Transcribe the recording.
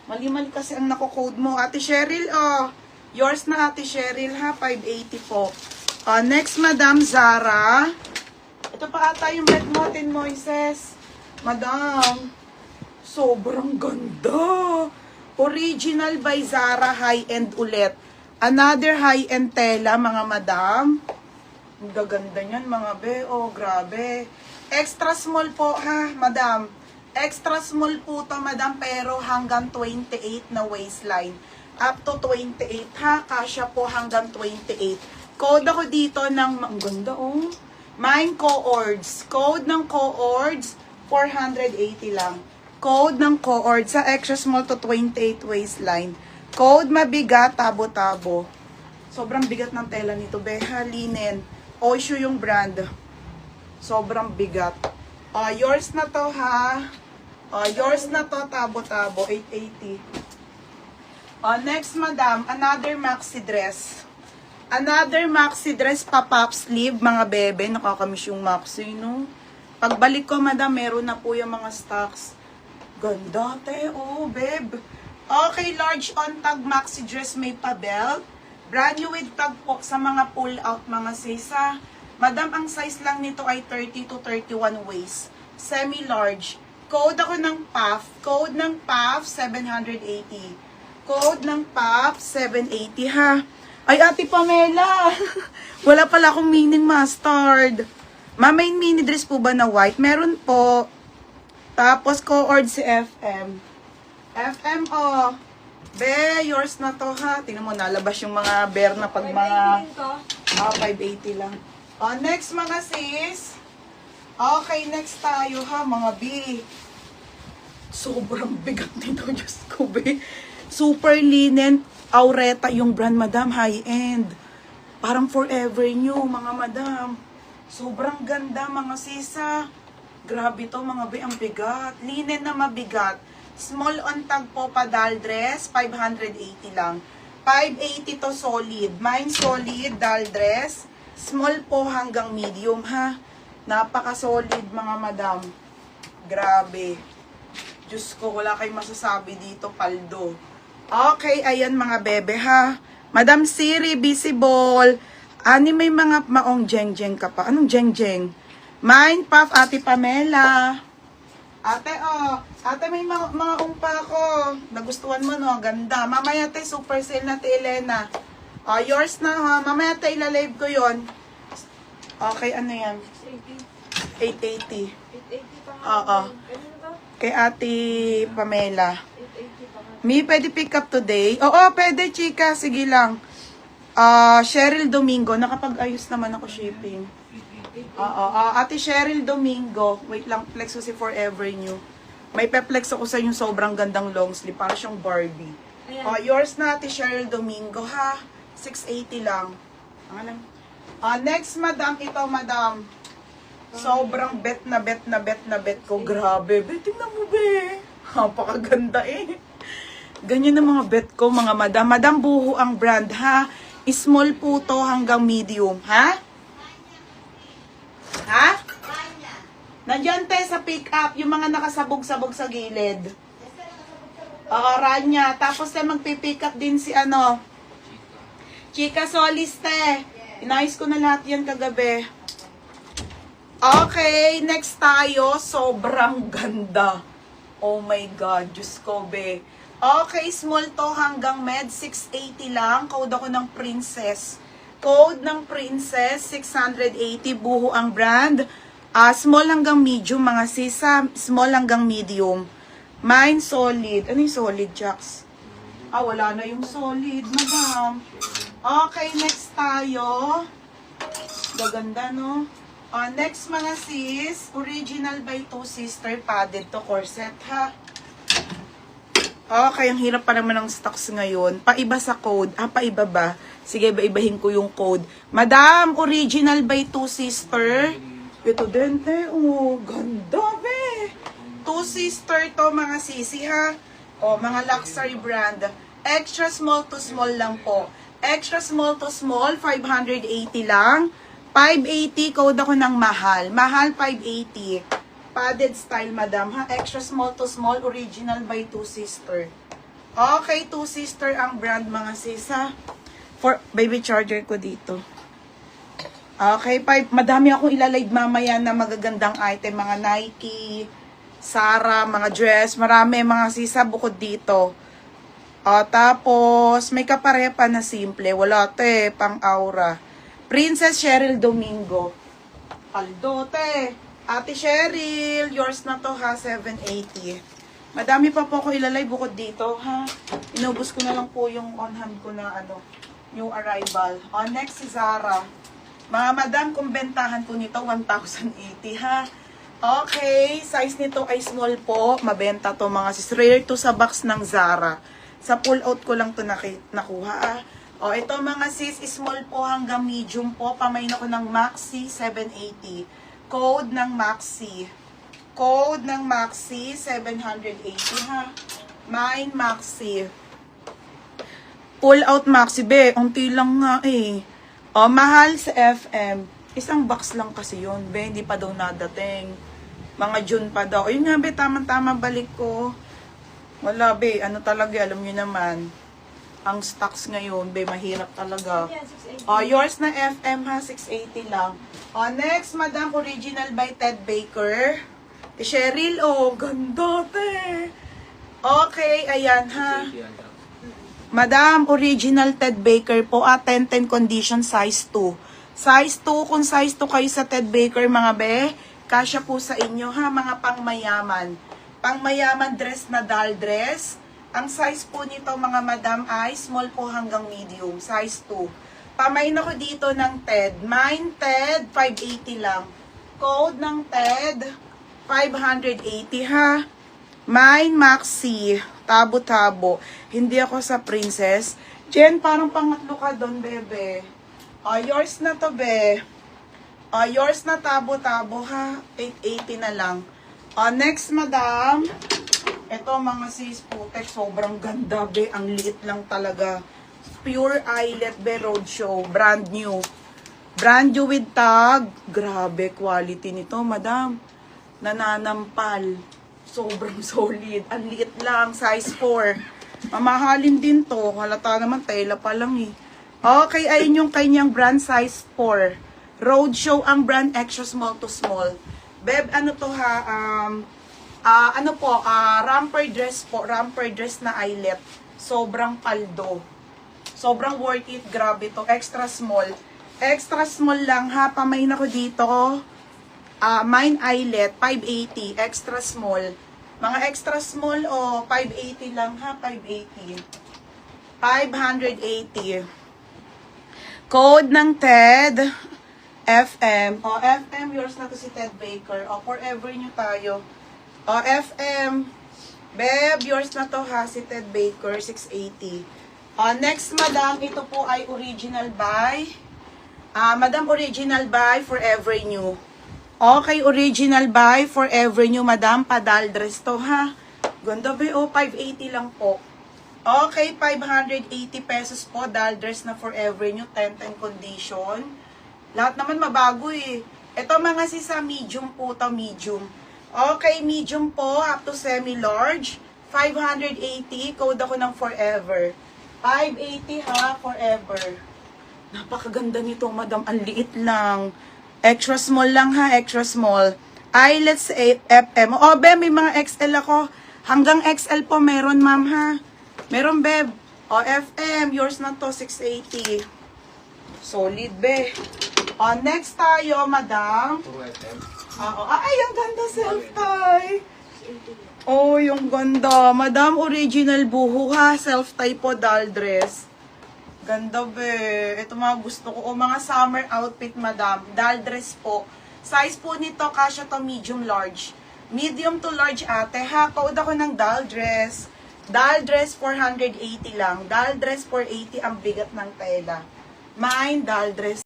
Mali-mali kasi ang nako-code mo. Ate Cheryl, oh. Yours na Ate Cheryl ha, 580 po. Next, Madam Zara. Ito pa ata yung bet mo, Tin Moises. Madam, sobrang ganda. Original by Zara, high-end ulit. Another high-end tela, mga madam. Ang gaganda niyan, mga be. Oh, grabe. Extra small po, ha, madam. Extra small po to, madam, pero hanggang 28 na waistline. Up to 28, ha. Kasya po hanggang 28. Code ako dito ng, ang ganda, oh. Mine co-ords. Code ng co-ords, 480 lang. Code ng co-ords sa extra small to 28 waistline. Code mabigat, tabo-tabo. Sobrang bigat ng tela nito, beha, linen. Oysho yung brand. Sobrang bigat. Yours na to, ha. Yours na to, tabo-tabo, 880. Next, madam, another maxi dress. Another maxi dress, pa-pop sleeve, mga bebe. Nakakamiss yung maxi, no? Pagbalik ko, madam, meron na po yung mga stocks. Ganda, te. Oh, babe. Okay, large on-tag maxi dress, may pa-belt. Brand new with tag po sa mga pull-out, mga sisa. Madam, ang size lang nito ay 30 to 31 waist. Semi-large. Code ako ng PAF. Code ng PAF, 780. Code ng PAF, 780, ha. Ay, Ate Pamela. Wala pala akong meaning mustard. May mini dress po ba na white? Meron po. Tapos, co-ord si FM. FM, oh. Be, yours na to, ha. Tingnan mo, nalabas yung mga bear na pag mga... 580 lang. Next, mga sis. Okay, next tayo, ha, mga B. Sobrang bigat nito, Diyos ko, be. Super linen. Aureta yung brand, madam, high-end. Parang forever new, mga madam. Sobrang ganda, mga sisa. Grabe to, mga be, ang bigat. Linen na mabigat. Small on tag po, padal dress, 580 lang. 580 to solid. Mine solid, dal dress. Small po hanggang medium, ha. Napaka-solid, mga madam. Grabe. Diyos ko, wala kayong masasabi dito, paldo. Okay, ayan mga bebe, ha. Madam Siri, visible. May mga maong jeng-jeng ka pa. Anong jeng-jeng? Mine, puff, Ate Pamela. Ate, oh. Ate, may mga umpa ko. Nagustuhan mo, no? Ganda. Mamaya, te, super sale na, te, Elena. Yours na, ha. Mamaya, te, ilalive ko yon. Okay, ano yan? 880. 880 pa. Oo. Kay Ate Pamela. May pwede pick up today? Oo, pwede, chika. Sige lang. Cheryl Domingo. Nakapag-ayos naman ako shipping. Ate Cheryl Domingo. Wait lang, flex ko si Forever New. May pe-flex ako sa yung sobrang gandang long sleeve. Para siyang Barbie. Yours na, Ate Cheryl Domingo, ha? 680 lang. Next, madam. Ito, madam. Sobrang bet ko. Grabe. Tingnan mo, be. Napakaganda, eh. Ganyan ang mga bet ko, mga madam. Madam, buho ang brand, ha? Small po to hanggang medium, ha? Ha? Nandiyan tayo sa pick up, yung mga nakasabog-sabog sa gilid. Ranya. Tapos tayo magpipick up din si ano. Chika Solis, te. Inayos ko na lahat yan kagabi. Okay, next tayo. Sobrang ganda. Oh my God, Diyos ko, be. Okay, small to hanggang med, 680 lang. Code ako ng Princess. Code ng Princess, 680. Buho ang brand. Small hanggang medium, mga sisa. Small hanggang medium. Mine solid. Ano yung solid, Jax? Wala na yung solid, madam. Okay, next tayo. Gaganda, no? Next, mga sis. Original by Two Sister. Padded to corset, ha? Okay, ang hirap pa naman ng stocks ngayon. Paiba sa code. Paiba ba? Sige, iba-ibahin ko yung code. Madam, original by Two Sister. Ito din, te. Oh, ganda, be. Two Sister to, mga sisi, ha? Mga luxury brand. Extra small to small lang po. Extra small to small, 580 lang. 580, code ako ng mahal. Mahal, 580. Padded style, madam, ha? Extra small to small, original by Two Sister. Okay, Two Sister ang brand, mga sis, ha? For baby charger ko dito. Okay, madami akong ilalive mamaya na magagandang item, mga Nike, Zara, mga dress, marami mga sisa bukod dito. Tapos, may kaparepa na simple. Wala, te, pang aura. Princess Cheryl Domingo. Aldo, te. Ate Cheryl, yours na to ha, 780. Madami pa po ako ilalay bukod dito, ha. Inubos ko na lang po yung on hand ko na new arrival. Next si Zara. Mga madam, kung bentahan po nito, 1,080, ha. Okay, size nito ay small po. Mabenta to mga sis. Rare to sa box ng Zara. Sa pull out ko lang to nakuha, ah. Ito mga sis, small po hanggang medium po. Pamain ako ng Maxi, 780. Code ng Maxi. Code ng Maxi, 780, ha. Mine Maxi. Pull out Maxi, be. Unti lang nga, eh. Mahal sa FM. Isang box lang kasi yun, be. Hindi pa daw nadating. Mga June pa daw. Ayun nga, be. Tama-tama balik ko. Wala, be. Ano talaga, alam nyo naman. Ang stocks ngayon, be. Mahirap talaga. Yours na FM, ha. 680 lang. Next, Madam, original by Ted Baker. Cheryl, ganda, te. Okay, ayan, ha. Madam, original Ted Baker po. 10-10 condition, size 2. Size 2, kung size 2 kayo sa Ted Baker, mga be, kasya po sa inyo, ha, mga pangmayaman. Pangmayaman dress na doll dress. Ang size po nito, mga madam, ay small po hanggang medium. Size 2. Pamain ako dito ng TED. Mine TED, 580 lang. Code ng TED, 580, ha. Mine Maxi, tabo-tabo. Hindi ako sa Princess. Jen, parang pangatlo ka doon, bebe. Yours na to, be. Yours na tabo-tabo, ha. 880 na lang. Next, madam. Ito, mga sis, putek. Sobrang ganda, be. Ang liit lang talaga. Pure Eyelet, be. Roadshow. Brand new. Brand new with tag. Grabe, quality nito, madam. Nananampal. Sobrang solid. Ang liit lang. Size 4. Mamahalin din to. Halata naman, tela pa lang eh. Okay, ayun yung kanyang brand, size 4. Roadshow ang brand, extra small to small. Beb, ano to ha? Romper dress po. Romper dress na eyelet. Sobrang paldo. Sobrang worth it. Grabe to. Extra small. Extra small lang ha. Pamain ako dito. Mine eyelet, 580. Extra small. Mga extra small, 580 lang ha. 580. 580. Code ng TED. FM. FM, yours na to si Ted Baker. Forever nyo tayo. FM. Beb, yours na to ha, si Ted Baker, 680. Next, madam, ito po ay original by, madam, original by Forever New. Okay, original by Forever New, madam, padal dress to, ha. Ganda ba, 580 lang po. Okay, 580 pesos po, dal dress na Forever New, 10-10 condition. Lahat naman mabago eh. Ito mga sisa, medium po to, medium. Okay, medium po, up to semi-large. 580, code ako ng Forever. 580 ha, Forever. Napakaganda nito, madam. Ang liit lang. Extra small lang ha, extra small. Let's say FM. Beb, may mga XL ako. Hanggang XL po meron, ma'am ha. Meron, beb. FM, yours na to, 680. Solid, be. Next tayo, madam. Ay, ang ganda self-tie. Yung ganda. Madam, original buho ha. Self-tie po, doll dress. Ganda, be. Ito mga gusto ko. Mga summer outfit, madam. Doll dress po. Size po nito, kasya to medium large. Medium to large ate ha. Code ako ng doll dress. Doll dress, 480 lang. Doll dress, 480 ang bigat ng tela. Mine, doll dress.